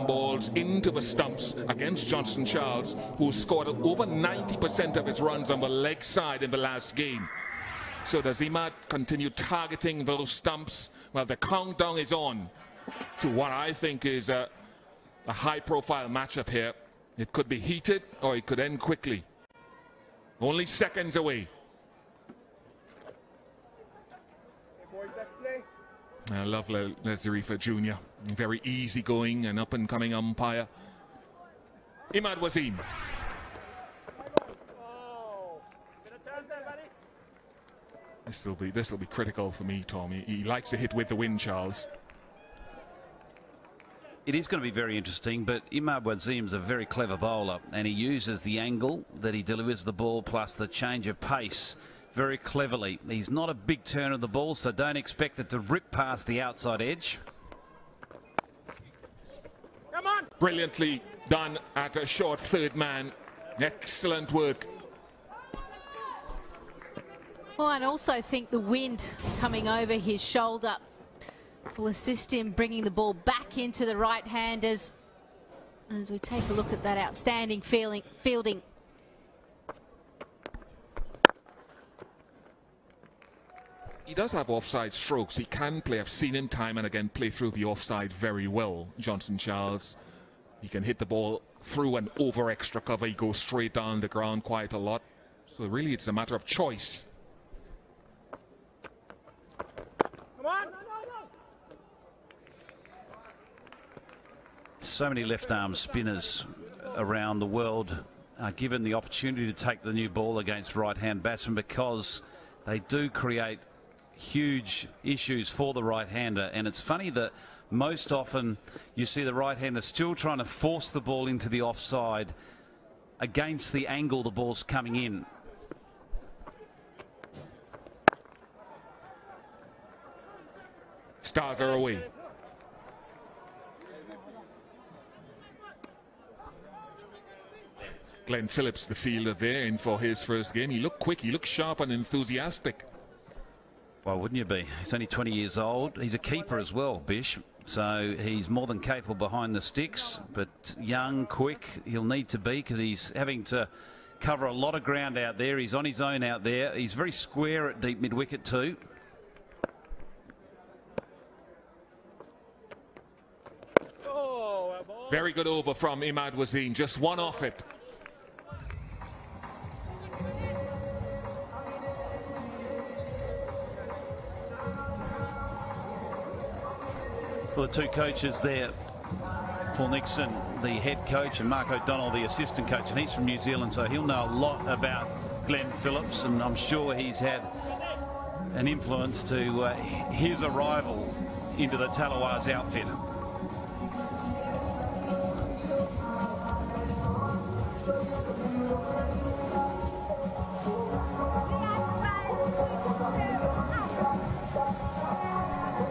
balls into the stumps against Johnson Charles, who scored over 90% of his runs on the leg side in the last game. So does Imad continue targeting those stumps? Well, the countdown is on to what I think is a high-profile matchup here. It could be heated or it could end quickly. Only seconds away. I love Lezarifa Jr. Very easygoing and up-and-coming umpire. Imad Wasim. This will be critical for me, Tom. He likes to hit with the wind, Charles. It is going to be very interesting, but Imad Wasim's a very clever bowler, and he uses the angle that he delivers the ball plus the change of pace very cleverly. He's not a big turn of the ball, so don't expect it to rip past the outside edge. Come on! Brilliantly done at a short third man. Excellent work. Well, I also think the wind coming over his shoulder will assist him bringing the ball back into the right-handers as we take a look at that outstanding fielding. He does have offside strokes. He can play. I've seen him time and again play through the offside very well, Johnson Charles. He can hit the ball through and over extra cover. He goes straight down the ground quite a lot. So really it's a matter of choice. Come on! So many left-arm spinners around the world are given the opportunity to take the new ball against right-hand batsmen because they do create huge issues for the right-hander. And it's funny that most often you see the right-hander still trying to force the ball into the offside against the angle the ball's coming in. Stars are away. Glenn Phillips, the fielder there, in for his first game. He looked quick, he looked sharp and enthusiastic. Why wouldn't you be? He's only 20 years old. He's a keeper as well, Bish. So he's more than capable behind the sticks, but young, quick, he'll need to be because he's having to cover a lot of ground out there. He's on his own out there. He's very square at deep mid-wicket too. Very good over from Imad Wasim, just one off it. Well, the two coaches there, Paul Nixon, the head coach, and Mark O'Donnell, the assistant coach, and he's from New Zealand, so he'll know a lot about Glenn Phillips, and I'm sure he's had an influence to his arrival into the Tallawahs outfit.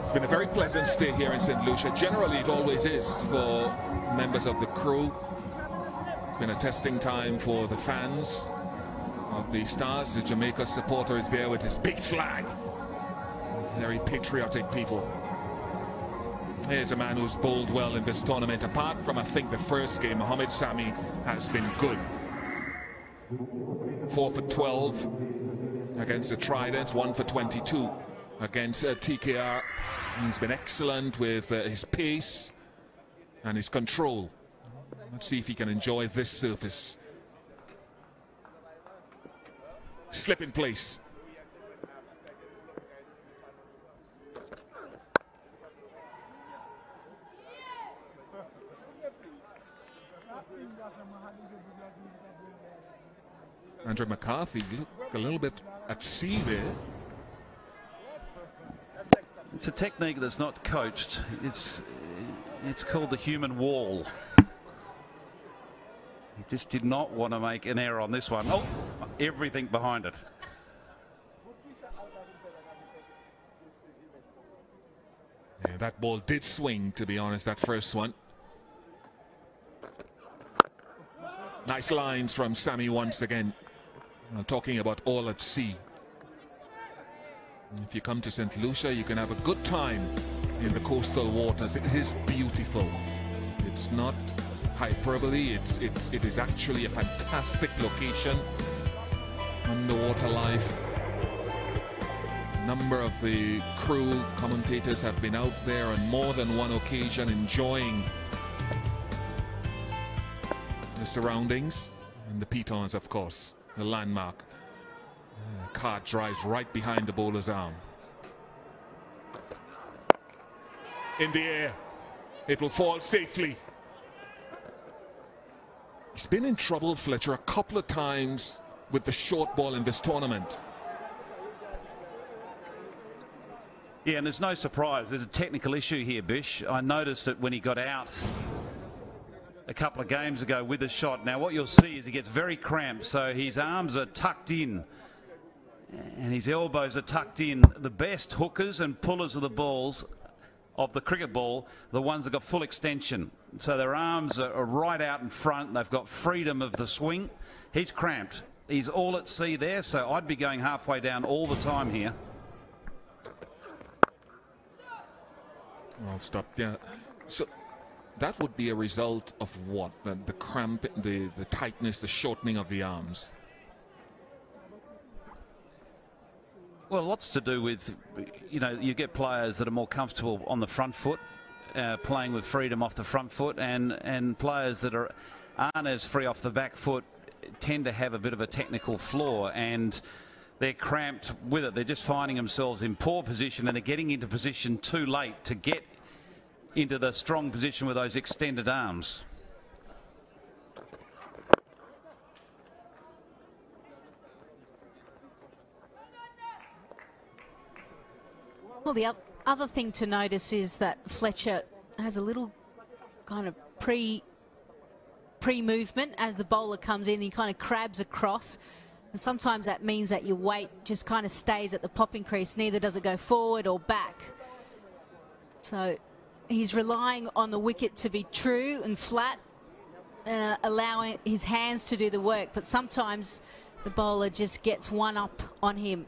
It's been a very pleasant stay here in St. Lucia. Generally, it always is for members of the crew. It's been a testing time for the fans of the Stars. The Jamaica supporter is there with his big flag. Very patriotic people. Here's a man who's bowled well in this tournament. Apart from, I think, the first game, Mohamed Sami has been good. 4 for 12 against the Tridents, 1 for 22 against TKR. He's been excellent with his pace and his control. Let's see if he can enjoy this surface. Slip in place. Andrew McCarthy looked a little bit at sea there. It's a technique that's not coached. It's called the human wall. He just did not want to make an error on this one. Oh, everything behind it. Yeah, that ball did swing, to be honest, that first one. Nice lines from Sami once again. Talking about all at sea. If you come to St. Lucia, you can have a good time in the coastal waters. It is beautiful. It's not hyperbole. It is actually a fantastic location. Underwater life. A number of the crew commentators have been out there on more than one occasion enjoying the surroundings and the pitons, of course, the landmark. The cart drives right behind the bowler's arm. In the air. It will fall safely. He's been in trouble, Fletcher, a couple of times with the short ball in this tournament. Yeah, and there's no surprise. There's a technical issue here, Bish. I noticed it when he got out a couple of games ago with a shot. Now, what you'll see is he gets very cramped, so his arms are tucked in and his elbows are tucked in. The best hookers and pullers of the balls of the cricket ball, the ones that got full extension. So their arms are right out in front. They've got freedom of the swing. He's cramped. He's all at sea there, so I'd be going halfway down all the time here. I'll stop there. So that would be a result of what? The cramp, the tightness, the shortening of the arms. Well, lots to do with, you know, you get players that are more comfortable on the front foot, playing with freedom off the front foot, and players that aren't as free off the back foot tend to have a bit of a technical flaw, and they're cramped with it. They're just finding themselves in poor position, and they're getting into position too late to get into the strong position with those extended arms. Well, the other thing to notice is that Fletcher has a little kind of pre-movement as the bowler comes in. He kind of crabs across, and sometimes that means that your weight just kind of stays at the popping crease. Neither does it go forward or back. So he's relying on the wicket to be true and flat, allowing his hands to do the work. But sometimes the bowler just gets one up on him.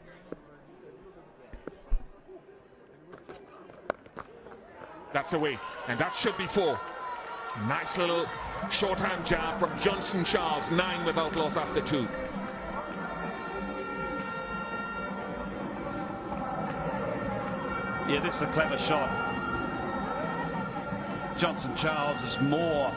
That's away, and that should be 4. Nice little shorthand jab from Johnson Charles. 9 without loss after 2. Yeah, this is a clever shot. Johnson Charles is more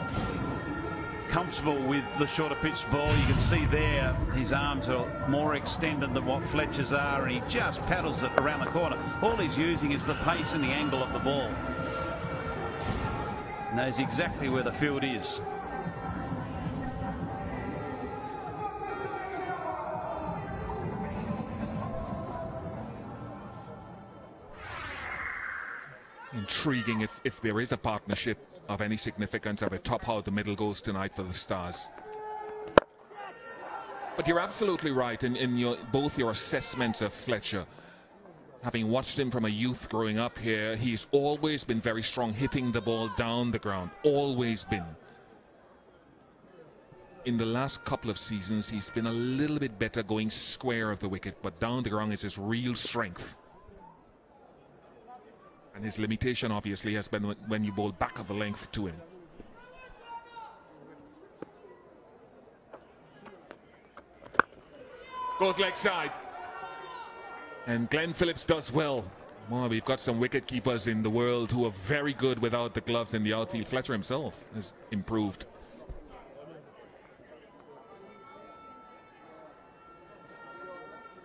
comfortable with the shorter pitch ball. You can see there his arms are more extended than what Fletcher's are, and he just paddles it around the corner. All he's using is the pace and the angle of the ball. Knows exactly where the field is. Intriguing if there is a partnership of any significance at the top, how the middle goes tonight for the Stars. But you're absolutely right in both your assessments of Fletcher. Having watched him from a youth growing up here, he's always been very strong hitting the ball down the ground. Always been. In the last couple of seasons, he's been a little bit better going square of the wicket, but down the ground is his real strength. And his limitation, obviously, has been when you bowl back of the length to him. Goes leg side. And Glenn Phillips does well. Well, we've got some wicket keepers in the world who are very good without the gloves in the outfield. Fletcher himself has improved.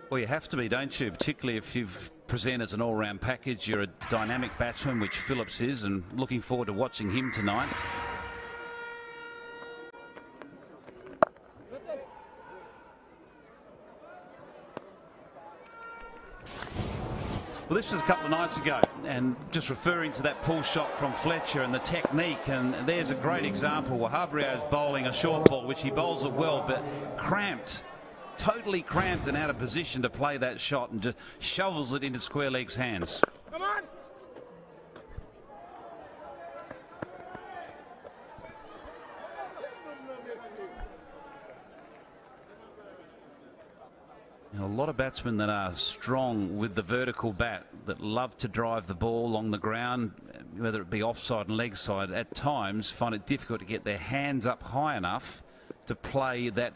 Well, you have to be, don't you? Particularly if you've presented as an all-round package. You're a dynamic batsman, which Phillips is, and looking forward to watching him tonight. Well, this was a couple of nights ago, and just referring to that pull shot from Fletcher and the technique, and there's a great example. Wahabrio's bowling a short ball, which he bowls it well, but cramped, totally cramped and out of position to play that shot, and just shovels it into square leg's hands. Come on! A lot of batsmen that are strong with the vertical bat, that love to drive the ball along the ground, whether it be offside and leg side, at times find it difficult to get their hands up high enough to play that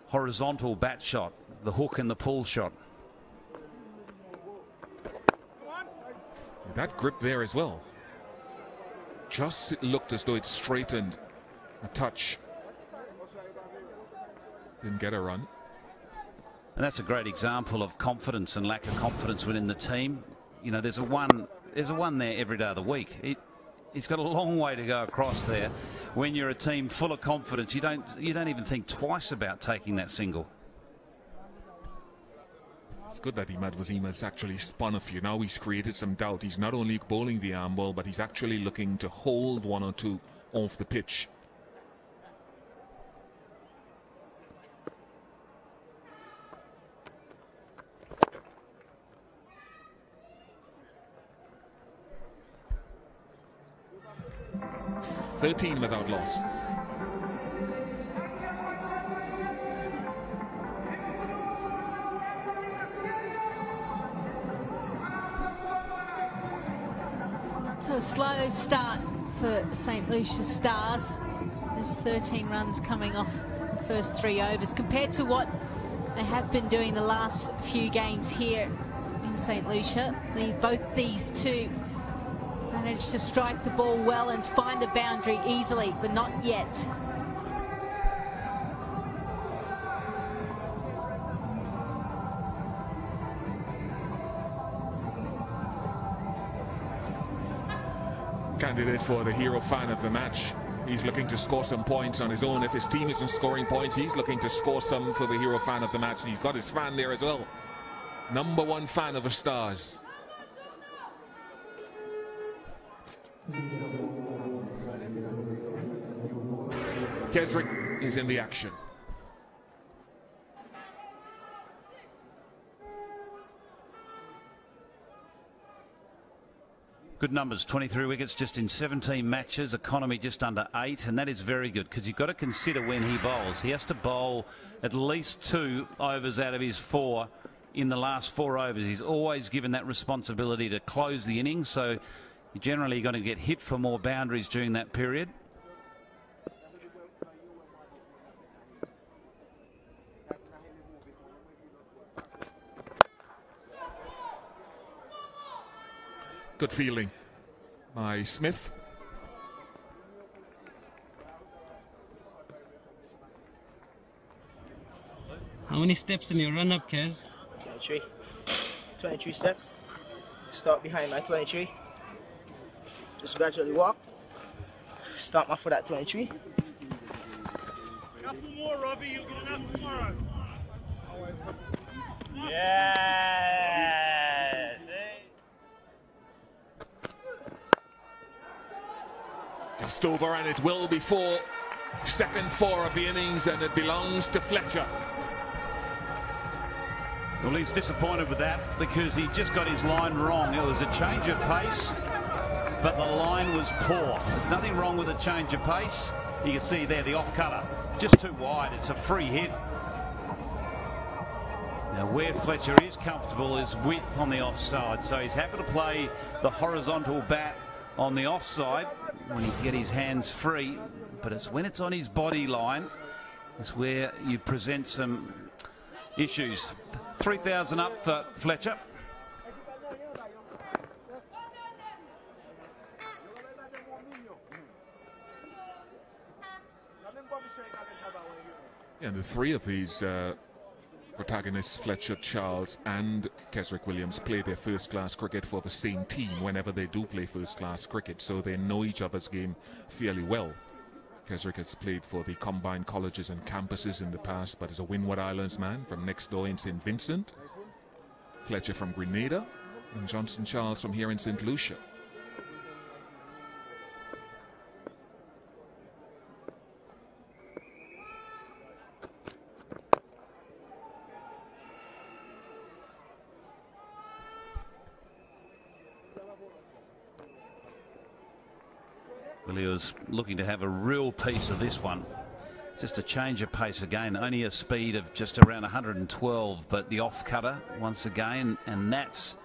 horizontal bat shot, the hook and the pull shot. That grip there as well. Just it looked as though it straightened a touch. Didn't get a run. And that's a great example of confidence and lack of confidence within the team. You know, there's a one there every day of the week. He's got a long way to go across there. When you're a team full of confidence, you don't even think twice about taking that single. It's good that Imad Wazima's actually spun a few. Now he's created some doubt. He's not only bowling the arm ball, but he's actually looking to hold one or two off the pitch. "13 without loss." So a slow start for St. Lucia Stars. There's 13 runs coming off the first 3 overs compared to what they have been doing the last few games here in St. Lucia. Both these two managed to strike the ball well and find the boundary easily, but not yet. Candidate for the hero fan of the match. He's looking to score some points on his own. If his team isn't scoring points, he's looking to score some for the hero fan of the match. And he's got his fan there as well. #1 fan of the Stars. Kesrick is in the action. Good numbers, 23 wickets just in 17 matches, economy just under 8, and that is very good because you've got to consider when he bowls. He has to bowl at least 2 overs out of his 4 in the last 4 overs. He's always given that responsibility to close the innings, so you're generally going to get hit for more boundaries during that period. Good fielding by Smith. How many steps in your run-up, Kez? 23. 23 steps. Start behind my 23. Just gradually walk. Start my foot at 23. Couple more, Robbie. You'll get enough tomorrow. Yeah. Just over, and it will be 4. Second 4 of the innings, and it belongs to Fletcher. Well, he's disappointed with that because he just got his line wrong. It was a change of pace, but the line was poor. There's nothing wrong with a change of pace. You can see there the off cutter, just too wide. It's a free hit. Now, where Fletcher is comfortable is width on the offside, so he's happy to play the horizontal bat on the offside when he can get his hands free, but it's when it's on his body line is where you present some issues. 3,000 up for Fletcher. And the 3 of these protagonists, Fletcher, Charles and Kesrick Williams, play their first-class cricket for the same team whenever they do play first-class cricket, so they know each other's game fairly well. Kesrick has played for the combined colleges and campuses in the past, but is a Windward Islands man from next door in St. Vincent. Fletcher from Grenada, and Johnson Charles from here in St. Lucia. Well, he was looking to have a real piece of this one. Just a change of pace again, only a speed of just around 112, but the off cutter once again, and that's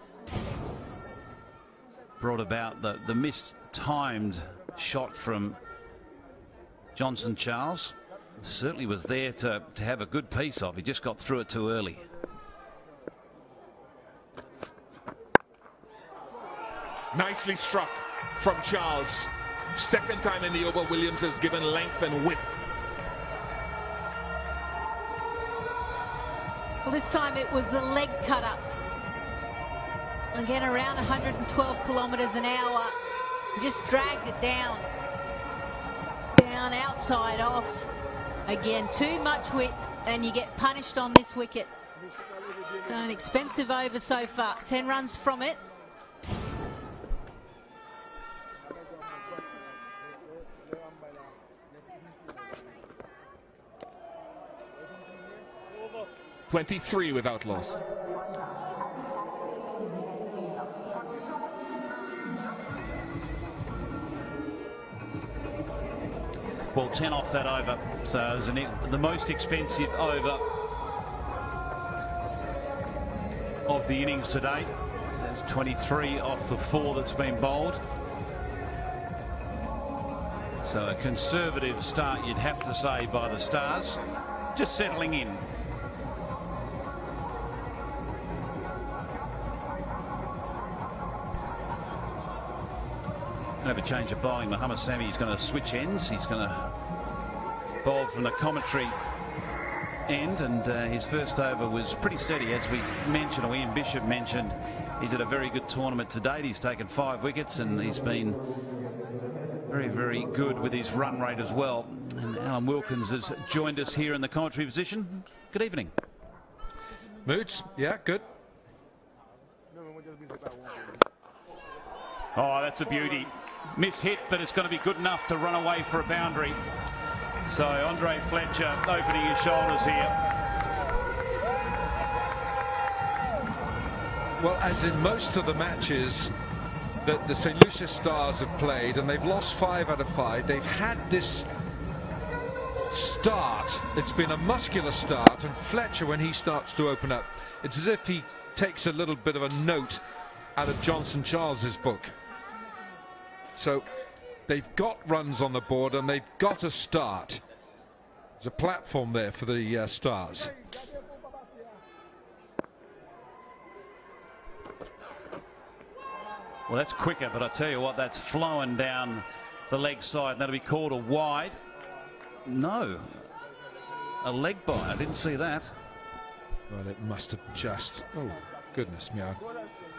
brought about the missed timed shot from Johnson Charles. Certainly was there to have a good piece of. He just got through it too early. Nicely struck from Charles. Second time in the over, Williams has given length and width. Well, this time it was the leg cutter. Again, around 112 kilometres an hour. Just dragged it down. Down, outside, off. Again, too much width, and you get punished on this wicket. So an expensive over so far. 10 runs from it. .23 without loss. Well, 10 off that over, so it was the most expensive over of the innings to date. There's 23 off the 4 that's been bowled. So a conservative start, you'd have to say, by the Stars. Just settling in. Have a change of bowling. Mohammad Sami is going to switch ends. He's going to bowl from the commentary end, and his first over was pretty steady, as we mentioned, or Ian Bishop mentioned. He's had a very good tournament to date. He's taken 5 wickets, and he's been very, very good with his run rate as well. And Alan Wilkins has joined us here in the commentary position. Good evening. Moods, yeah, good. Oh, that's a beauty. Miss-hit, but it's going to be good enough to run away for a boundary. So Andre Fletcher opening his shoulders here. Well, as in most of the matches that the St. Lucia Stars have played, and they've lost 5 out of 5, they've had this start. It's been a muscular start, and Fletcher, when he starts to open up, it's as if he takes a little bit of a note out of Johnson Charles's book. So they've got runs on the board, and they've got a start. There's a platform there for the Stars. Well, that's quicker, but I tell you what, that's flowing down the leg side. And that'll be called a wide. No, a leg by. I didn't see that. Well, it must have just... Oh, goodness me.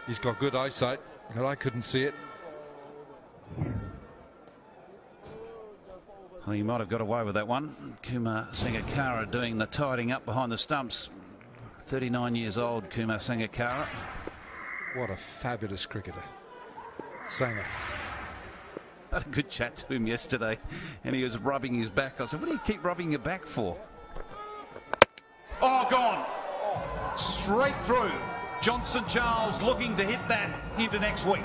He's got good eyesight, but I couldn't see it. Well, he might have got away with that one. Kumar Sangakkara doing the tidying up behind the stumps. 39 years old, Kumar Sangakkara. What a fabulous cricketer. Sanger. I had a good chat to him yesterday, and he was rubbing his back. I said, what do you keep rubbing your back for? Oh, gone. Straight through. Johnson Charles looking to hit that into next week.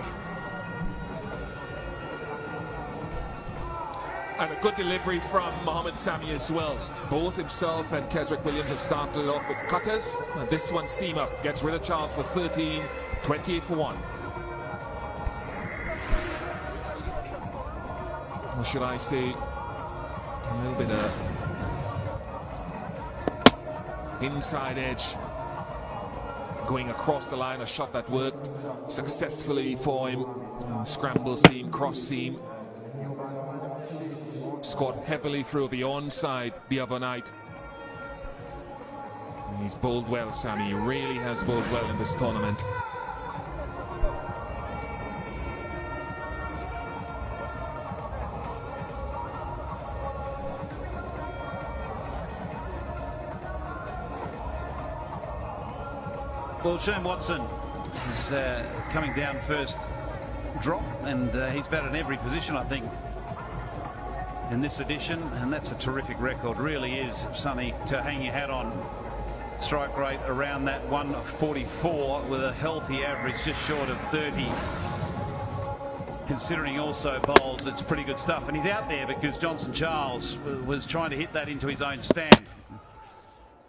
And a good delivery from Mohammad Sami as well. Both himself and Kesrick Williams have started off with cutters, and this one seam up gets rid of Charles for 13, 28 for 1. Or should I say a little bit of inside edge going across the line, a shot that worked successfully for him. Scramble seam, cross seam. Scored heavily through the onside the other night. And he's bowled well, Sami. He really has bowled well in this tournament. Well, Shane Watson is coming down first drop, and he's batted in every position, I think, in this edition, and that's a terrific record. Really is something to hang your hat on. Strike rate around that 144 with a healthy average just short of 30. Considering also bowls, it's pretty good stuff. And he's out there because Johnson Charles was trying to hit that into his own stand,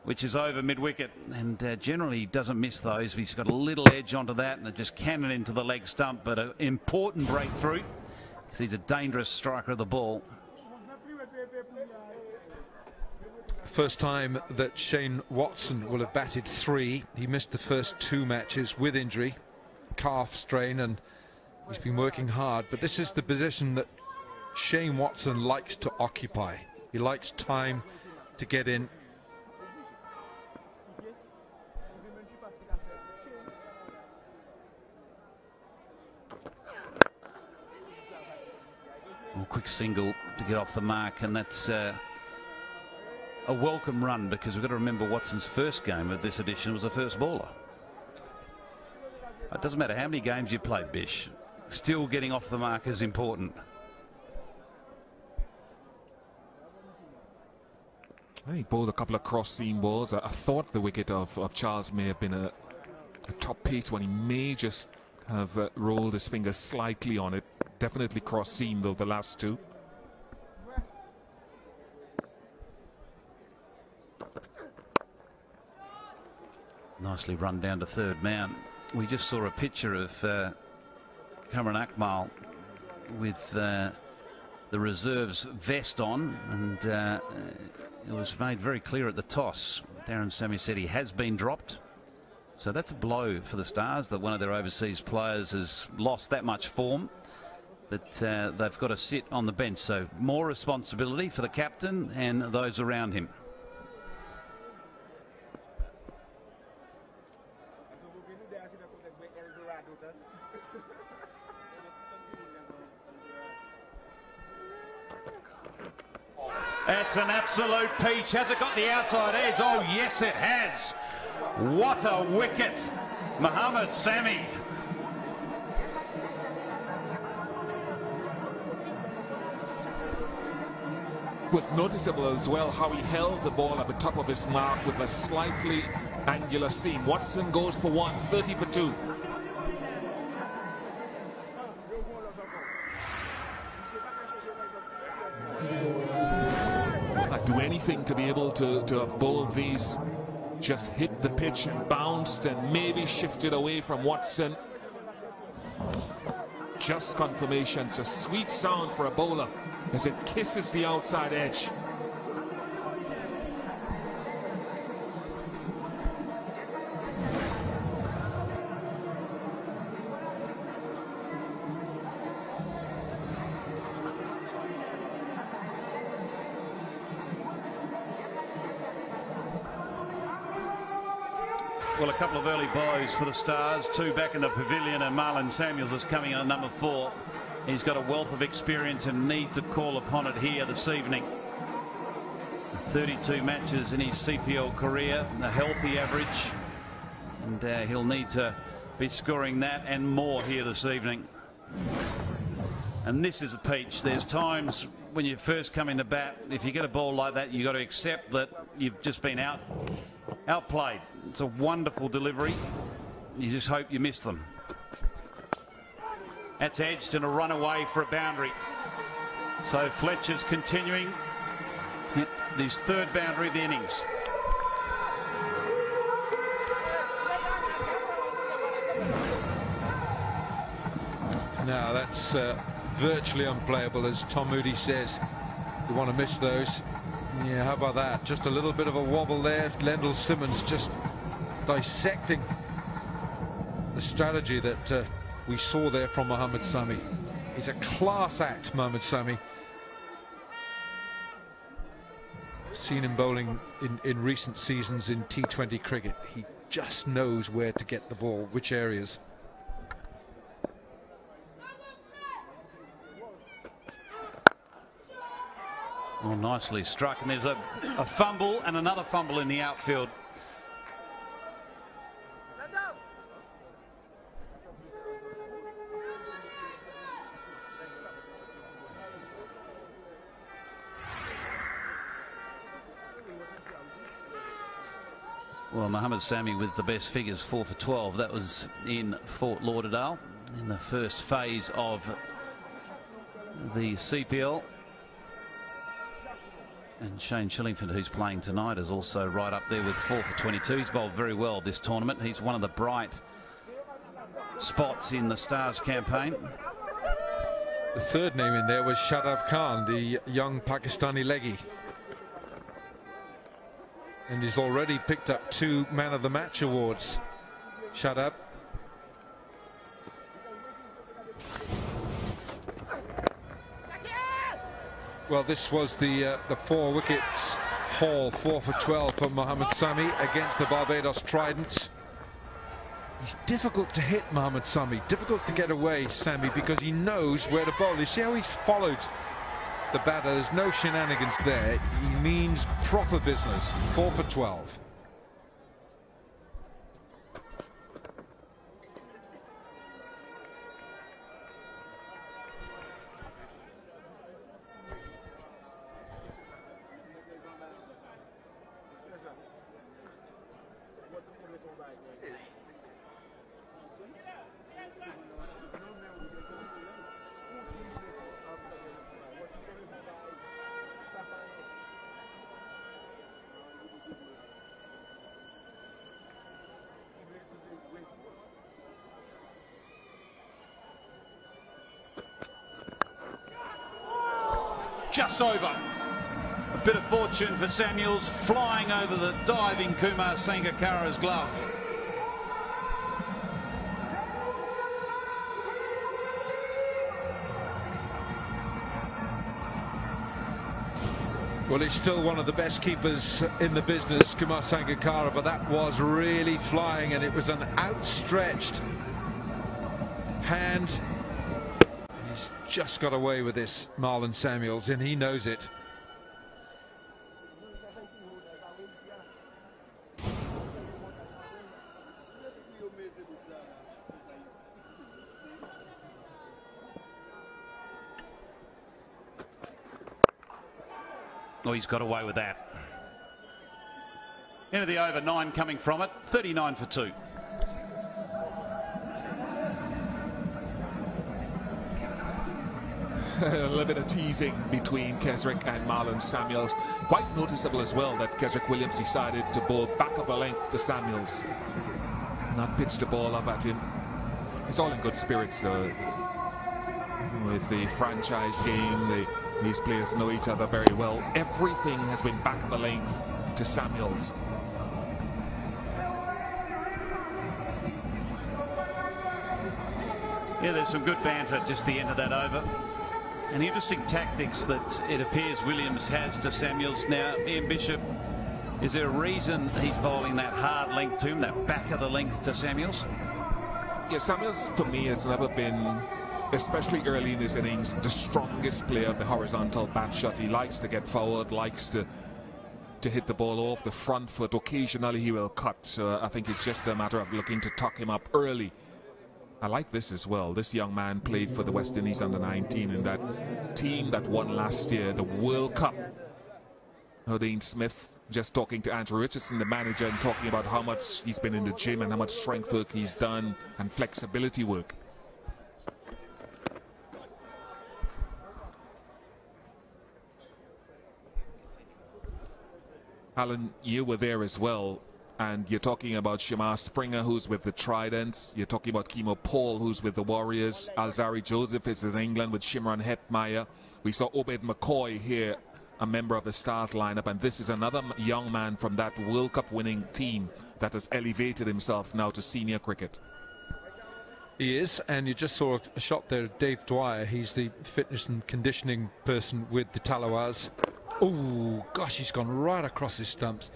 which is over mid-wicket, and generally he doesn't miss those. He's got a little edge onto that, and it just cannon into the leg stump, but an important breakthrough. because he's a dangerous striker of the ball. First time that Shane Watson will have batted 3. He missed the first 2 matches with injury, calf strain, and he's been working hard. But this is the position that Shane Watson likes to occupy. He likes time to get in. A quick single to get off the mark, and that's a welcome run, because we've got to remember Watson's first game of this edition was a first baller. It doesn't matter how many games you played, Bish, still getting off the mark is important. He bowled a couple of cross-seam balls. I thought the wicket of Charles may have been a top pace one. He may just have rolled his fingers slightly on it. Definitely cross-seam, though, the last 2. Nicely run down to third man. We just saw a picture of Kamran Akmal with the reserves vest on, and it was made very clear at the toss. Darren Sammy said he has been dropped. So that's a blow for the Stars, that one of their overseas players has lost that much form, that they've got to sit on the bench. So more responsibility for the captain and those around him. It's an absolute peach. Has it got the outside edge? Oh, yes, it has. What a wicket. Mohammed Sami. It was noticeable as well how he held the ball at the top of his mark with a slightly angular seam. Watson goes for 1, 30 for 2. I'd do anything to be able to have bowled these. Just hit the pitch and bounced and maybe shifted away from Watson. Just confirmation. It's a sweet sound for a bowler as it kisses the outside edge. Well, a couple of early blows for the Stars, 2 back in the pavilion, and Marlon Samuels is coming in at number 4. He's got a wealth of experience and need to call upon it here this evening. 32 matches in his CPL career, a healthy average, and he'll need to be scoring that and more here this evening. And this is a peach. There's times when you first come into bat, if you get a ball like that, you've got to accept that you've just been outplayed. It's a wonderful delivery. You just hope you miss them. That's edged and a run away for a boundary. So Fletcher's continuing his 3rd boundary of the innings. Now that's virtually unplayable, as Tom Moody says. You want to miss those. Yeah, how about that? Just a little bit of a wobble there. Lendl Simmons just dissecting the strategy that we saw there from Mohammed Sami. He's a class act, Mohammed Sami. Seen him bowling in recent seasons in T20 cricket. He just knows where to get the ball, which areas. Oh, nicely struck, and there's a fumble and another fumble in the outfield. Well, Mohammed Sami with the best figures, 4 for 12. That was in Fort Lauderdale in the first phase of the CPL. And Shane Shillingford, who's playing tonight, is also right up there with 4 for 22. He's bowled very well this tournament. He's one of the bright spots in the Stars campaign. The third name in there was Shadab Khan, the young Pakistani leggy. And he's already picked up 2 Man of the Match awards. Shadab. Well, this was the 4 wickets haul, 4 for 12 for Mohammad Sami against the Barbados Tridents. He's difficult to hit, Mohammad Sami, difficult to get away, Sami, because he knows where to bowl. You see how he's followed the batter. There's no shenanigans there. He means proper business. 4 for 12. Just over. A bit of fortune for Samuels, flying over the diving Kumar Sangakkara's glove. Well, he's still one of the best keepers in the business, Kumar Sangakkara, but that was really flying, and it was an outstretched hand. He's just got away with this, Marlon Samuels, and he knows it. Oh, he's got away with that. Into the over, 9 coming from it, 39 for 2. A little bit of teasing between Kesrick and Marlon Samuels. Quite noticeable as well that Kesrick Williams decided to bowl back up a length to Samuels, not pitch the ball up at him. It's all in good spirits though. With the franchise game, these players know each other very well. Everything has been back up a length to Samuels. Yeah, there's some good banter at just the end of that over. And interesting tactics that it appears Williams has to Samuels. Now, Ian Bishop, is there a reason he's bowling that hard length to him, that back of the length to Samuels? Yeah, Samuels, for me, has never been, especially early in his innings, the strongest player of the horizontal bat shot. He likes to get forward, likes to hit the ball off the front foot. Occasionally he will cut, so I think it's just a matter of looking to tuck him up early. I like this as well. This young man played for the West Indies under-19 in that team that won last year, the World Cup. Dean Smith just talking to Andrew Richardson, the manager, and talking about how much he's been in the gym and how much strength work he's done and flexibility work. Alan, you were there as well, and you're talking about Shamar Springer, who's with the Tridents. You're talking about Kemo Paul, who's with the Warriors. Alzari Joseph is in England with Shimron Hetmeyer. We saw Obed McCoy here, a member of the Stars lineup, and this is another young man from that World Cup winning team that has elevated himself now to senior cricket. He is, and you just saw a shot there of Dave Dwyer. He's the fitness and conditioning person with the Talawars. Oh, gosh, he's gone right across his stumps.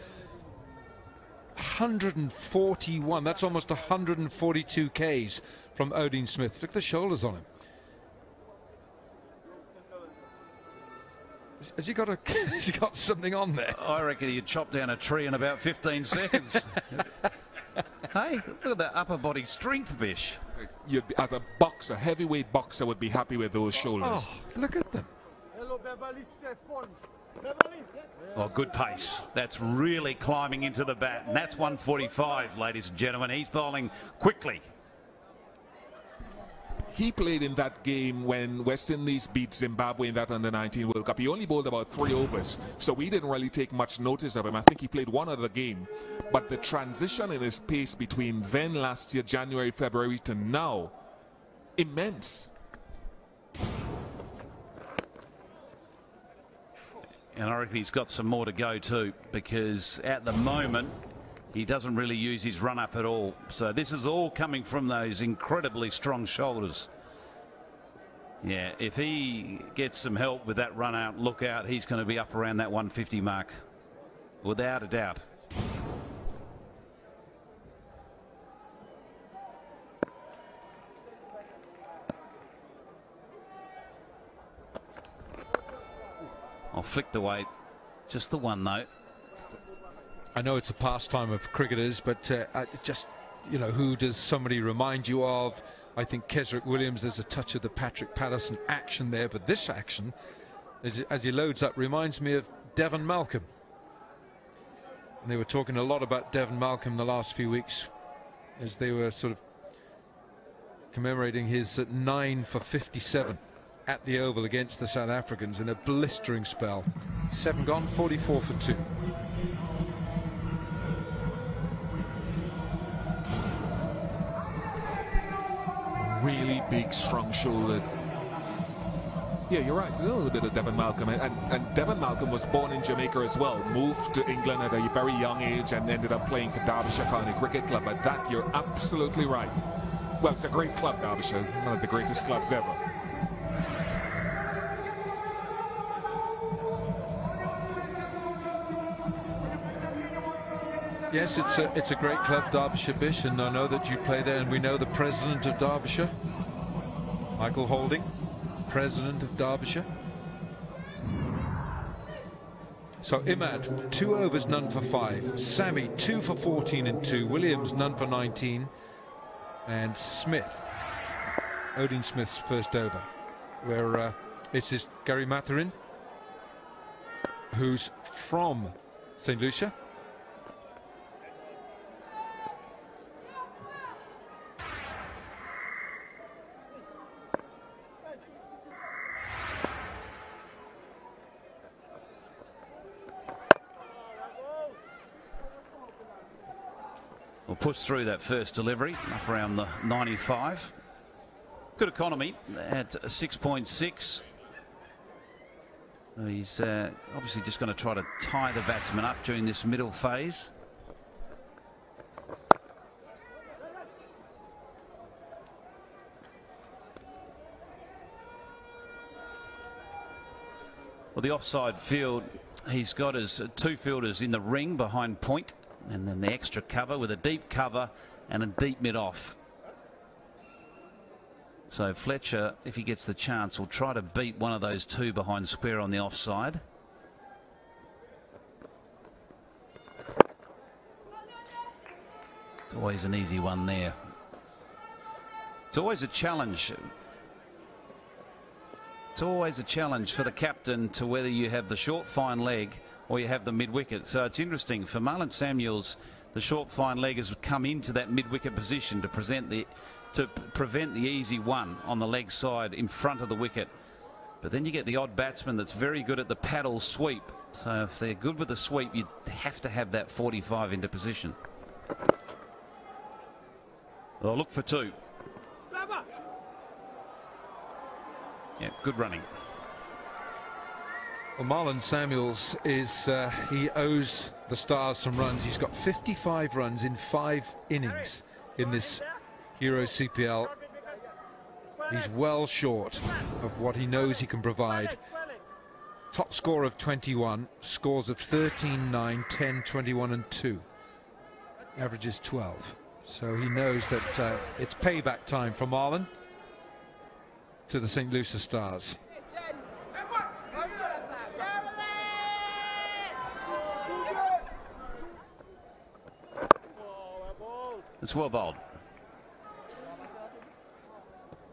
141, that's almost 142 Ks from Odin Smith. Look at the shoulders on him. Has he got something on there? I reckon he'd chop down a tree in about 15 seconds. Hey, look at that upper body strength, Bish. As a boxer, heavyweight boxer would be happy with those shoulders. Oh, look at them. Oh, good pace. That's really climbing into the bat. And that's 145, ladies and gentlemen. He's bowling quickly. He played in that game when West Indies beat Zimbabwe in that under-19 World Cup. He only bowled about 3 overs, so we didn't really take much notice of him. I think he played one other game. But the transition in his pace between then last year, January, February, to now, immense. And I reckon he's got some more to go too, because at the moment he doesn't really use his run up at all. So this is all coming from those incredibly strong shoulders. Yeah, if he gets some help with that run out, look out, he's going to be up around that 150 mark, without a doubt. I'll flick the weight, just the one though. I know it's a pastime of cricketers, but just, you know, who does somebody remind you of? I think Kesrick Williams, there's a touch of the Patrick Patterson action there, but this action, as he loads up, reminds me of Devon Malcolm. And they were talking a lot about Devon Malcolm the last few weeks as they were sort of commemorating his 9 for 57 at the Oval against the South Africans in a blistering spell. 7 gone, 44 for 2. Really big, strong-shouldered. Yeah, you're right. A little bit of Devon Malcolm, and Devon Malcolm was born in Jamaica as well. Moved to England at a very young age and ended up playing for Derbyshire County Cricket Club. But that, you're absolutely right. Well, it's a great club, Derbyshire, one of the greatest clubs ever. Yes, it's a great club, Derbyshire, Bish, and I know that you play there, and we know the president of Derbyshire, Michael Holding, president of Derbyshire. So Imad, 2 overs, none for 5. Sammy, 2 for 14 and 2. Williams, none for 19. And Smith, Odin Smith's first over, where this is Gary Mathurin, who's from St. Lucia. We'll push through that first delivery up around the 95. Good economy at 6.6. He's obviously just going to try to tie the batsman up during this middle phase. Well, the offside field, he's got his 2 fielders in the ring behind point, and then the extra cover with a deep cover and a deep mid-off. So Fletcher, if he gets the chance, will try to beat one of those 2 behind square on the offside. It's always an easy one there. It's always a challenge. It's always a challenge for the captain to whether you have the short fine leg or you have the mid-wicket. So it's interesting for Marlon Samuels, the short fine leg has come into that mid-wicket position to prevent the easy one on the leg side in front of the wicket. But then you get the odd batsman that's very good at the paddle sweep. So if they're good with the sweep, you have to have that 45 into position. They'll look for 2. Yeah, good running. Well, Marlon Samuels is, he owes the Stars some runs. He's got 55 runs in 5 innings in this Hero CPL. He's well short of what he knows he can provide. Top score of 21, scores of 13, 9, 10, 21 and 2. Averages 12. So he knows that it's payback time for Marlon to the St. Lucia Stars. It's well bowled.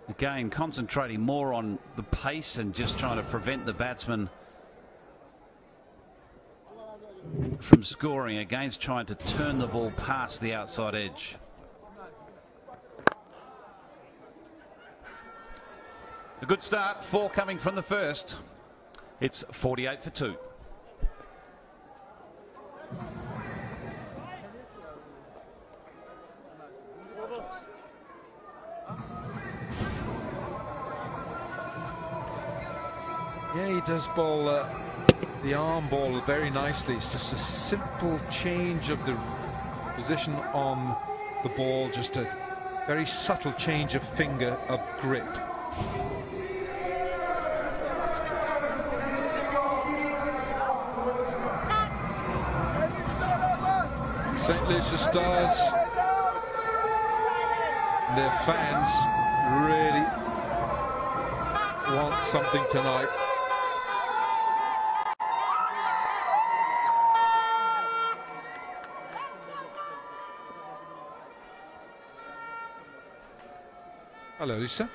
Again, concentrating more on the pace and just trying to prevent the batsman from scoring against trying to turn the ball past the outside edge. A good start, 4 coming from the first. It's 48 for 2. Yeah, he does bowl the arm ball very nicely. It's just a simple change of the position on the ball, just a very subtle change of finger of grip. St. Lucia Stars, their fans really want something tonight. Hello, Lisa.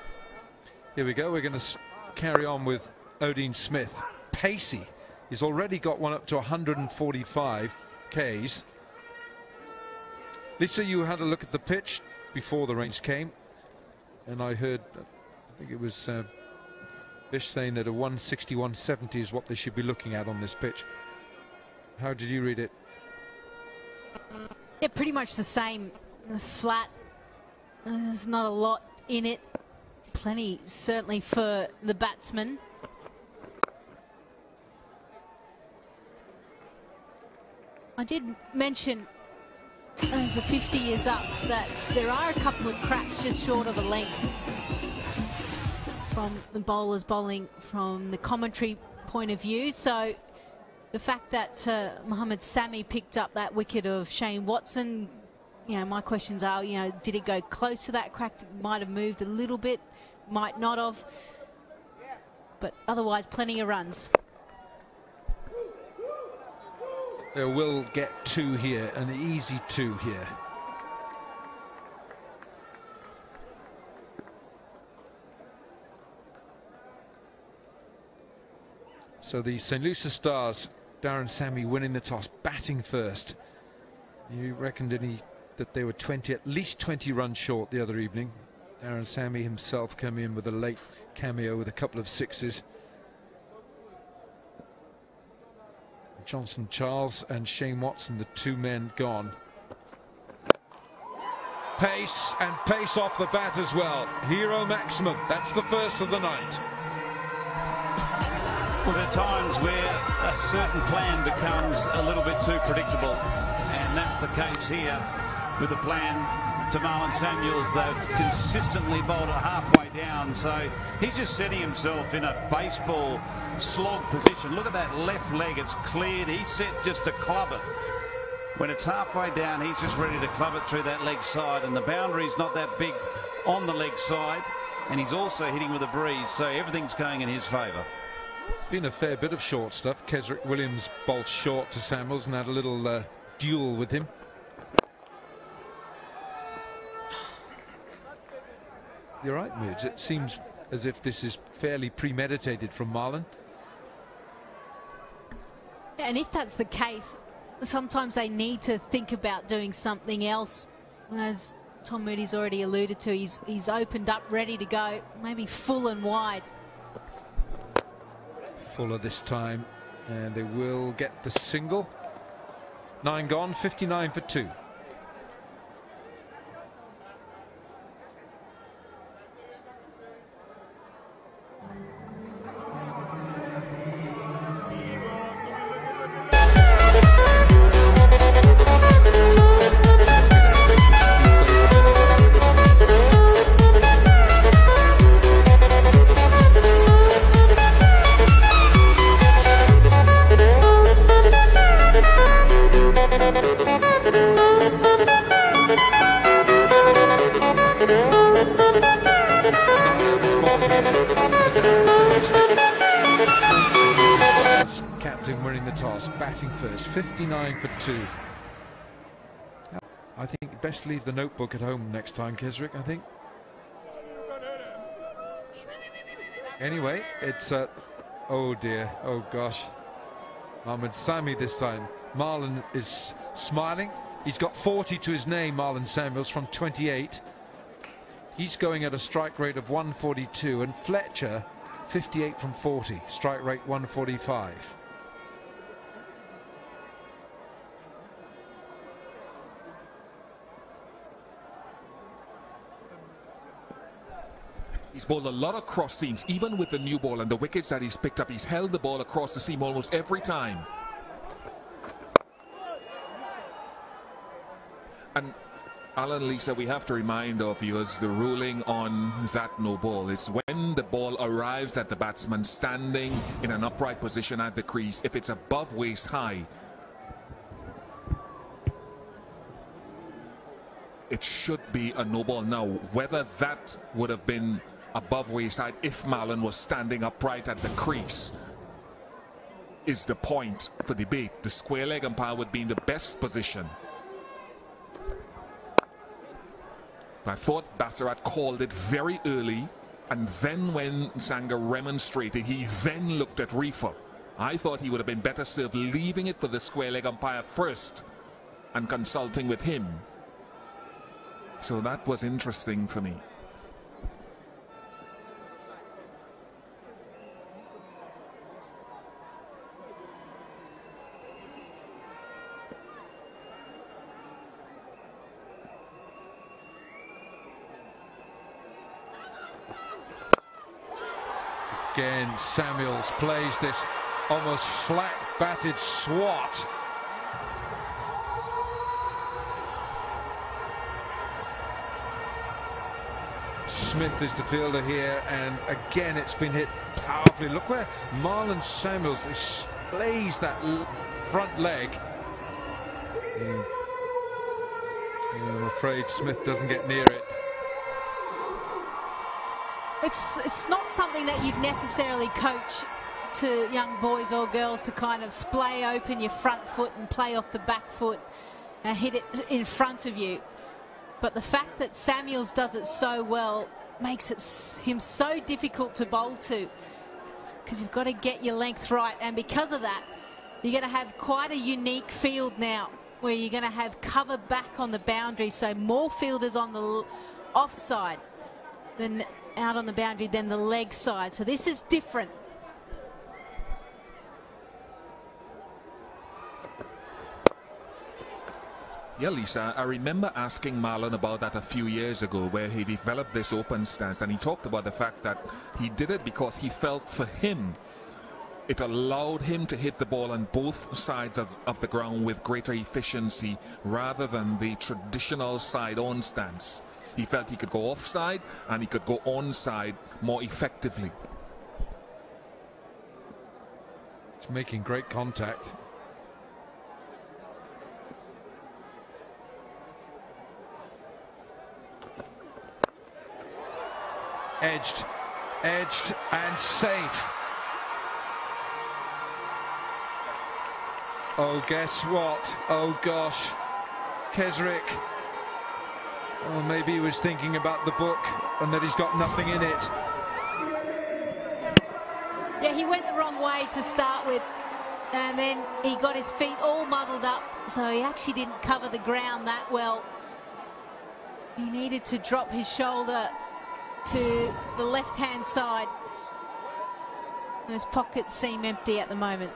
Here we go. We're going to carry on with Odin Smith. Pacey. He's already got one up to 145 Ks. Lisa, you had a look at the pitch before the rains came, and I heard, I think it was Bish saying that a 160, 170 is what they should be looking at on this pitch. How did you read it? Yeah, pretty much the same. Flat. There's not a lot in it. Plenty, certainly, for the batsman. I did mention, as the 50 is up, that there are a couple of cracks just short of a length from the bowlers bowling from the commentary point of view. So the fact that Mohammad Sami picked up that wicket of Shane Watson, you know, my questions are, you know, did it go close to that crack? Might have moved a little bit, might not have, but otherwise plenty of runs. They will get 2 here, an easy 2 here. So the St. Lucia Stars, Darren Sammy winning the toss, batting first. You reckoned that they were at least 20 runs short the other evening. Darren Sammy himself came in with a late cameo with a couple of sixes. Johnson Charles and Shane Watson, the 2 men gone. Pace, and pace off the bat as well. Hero maximum. That's the first of the night. Well, there are times where a certain plan becomes a little bit too predictable, and that's the case here with the plan to Marlon Samuels. They've consistently bowled it halfway down, so he's just setting himself in a baseball slog position. Look at that left leg, it's cleared. He's set just to club it. When it's halfway down, he's just ready to club it through that leg side, and the boundary's not that big on the leg side, and he's also hitting with a breeze, so everything's going in his favour. Been a fair bit of short stuff. Kesrick Williams bowled short to Samuels and had a little duel with him. You're right, Moods. It seems as if this is fairly premeditated from Marlon. And if that's the case, sometimes they need to think about doing something else. As Tom Moody's already alluded to, he's opened up, ready to go, maybe full and wide. Fuller this time, and they will get the single. 9 gone, 59 for 2. Captain winning the toss, batting first, 59 for 2. I think best leave the notebook at home next time, Kesrick, I think. Anyway, it's oh dear, oh gosh. Mohammad Sami this time. Marlon is smiling. He's got 40 to his name, Marlon Samuels, from 28. He's going at a strike rate of 142, and Fletcher 58 from 40, strike rate 145. He's bowled a lot of cross seams, even with the new ball and the wickets that he's picked up. He's held the ball across the seam almost every time. And Alan, Lisa, we have to remind our viewers the ruling on that no ball. It's when the ball arrives at the batsman standing in an upright position at the crease. If it's above waist high, it should be a no ball. Now, whether that would have been above waist high if Marlon was standing upright at the crease is the point for debate. The square leg umpire would be in the best position. I thought Bassarat called it very early, and then when Sangha remonstrated, he then looked at Reefer. I thought he would have been better served leaving it for the square leg umpire first and consulting with him. So that was interesting for me. Again, Samuels plays this almost flat-batted swat. Smith is the fielder here, and again it's been hit powerfully. Look where Marlon Samuels displays that front leg. I'm afraid Smith doesn't get near it. It's not something that you'd necessarily coach to young boys or girls, to kind of splay open your front foot and play off the back foot and hit it in front of you. But the fact that Samuels does it so well makes him so difficult to bowl to, because you've got to get your length right, and because of that you're going to have quite a unique field now, where you're going to have cover back on the boundary, so more fielders on the offside than out on the boundary than the leg side. So this is different. Yeah, Lisa, I remember asking Marlon about that a few years ago, where he developed this open stance, and he talked about the fact that he did it because he felt for him it allowed him to hit the ball on both sides of the ground with greater efficiency rather than the traditional side-on stance. He felt he could go offside and he could go onside more effectively. It's making great contact. Edged, and safe. Oh, guess what? Oh gosh, Kesrick. Oh, maybe he was thinking about the book and that he's got nothing in it. Yeah, he went the wrong way to start with, and then he got his feet all muddled up, so he actually didn't cover the ground that well. He needed to drop his shoulder to the left-hand side. Those pockets seem empty at the moment.